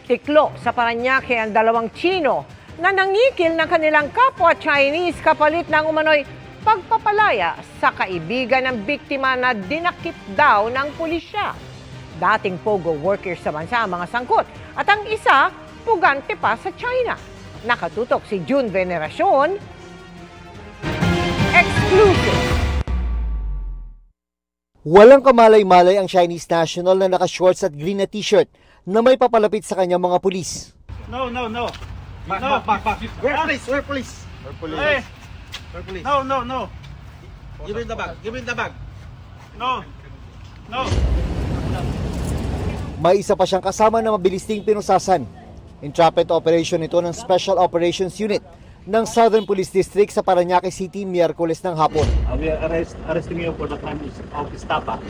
Tiklo sa Parañaque ang dalawang Tsino na nangikil ng kanilang kapwa Chinese kapalit ng umano'y pagpapalaya sa kaibigan ng biktima na dinakip daw ng pulisya. Dating pogo workers sa bansa ang mga sangkot at ang isa, pugante pa sa China. Nakatutok si June Veneracion. Exclusive. Walang kamalay-malay ang Chinese national na naka-shorts at green na t-shirt na may papalapit sa kanyang mga pulis. No. Back. Where police? Hey. Where police? No. Give me the bag. No. May isa pa siyang kasama na mabilis ding pinusasan. Entrapment operation ito ng Special Operations Unit ng Southern Police District sa Parañaque City Miyerkules ng hapon. We are arresting you for the crime of estafa.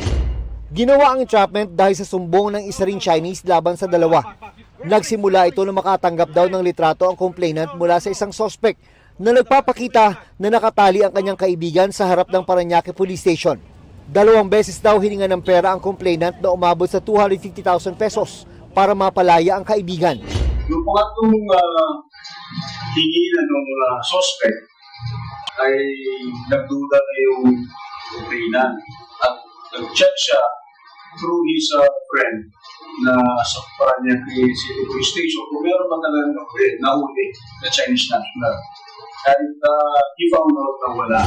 Ginawa ang entrapment dahil sa sumbong ng isa ring Chinese laban sa dalawa. Nagsimula ito na makatanggap daw ng litrato ang complainant mula sa isang suspect na nagpapakita na nakatali ang kanyang kaibigan sa harap ng Parañaque Police Station. 2 beses daw hininga ng pera ang complainant na umabot sa 250,000 pesos para mapalaya ang kaibigan. Yung pangatlong hingilan ng suspect ay nagduda na yung complainant at nag-chat siya through his friend na sa Parañaque City Police Station kung meron ba talagang nahuli na Chinese national. Kahit he found out na wala.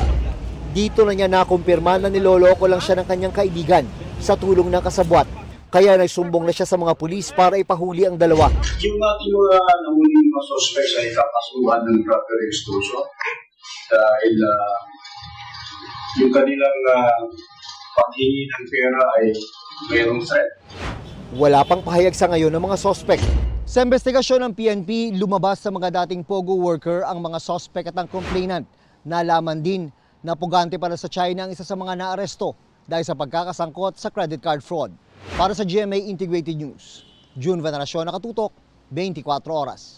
Dito na niya nakumpirma na niloloko lang siya ng kanyang kaibigan sa tulong ng kasabwat. Kaya nagsumbong na siya sa mga pulis para ipahuli ang dalawa. Yung ating mga nahuli mga suspects ay kakasuhan ng proper extortion dahil yung kanilang paghingi ng pera ay mayroong threat. Wala pang pahayag sa ngayon ng mga suspect. Sa investigasyon ng PNP, lumabas sa mga dating pogo worker ang mga suspect at ang complainant. Nalaman din na pugante para sa China ang isa sa mga naaresto dahil sa pagkakasangkot sa credit card fraud. Para sa GMA Integrated News, June Veneracion, nakatutok, 24 oras.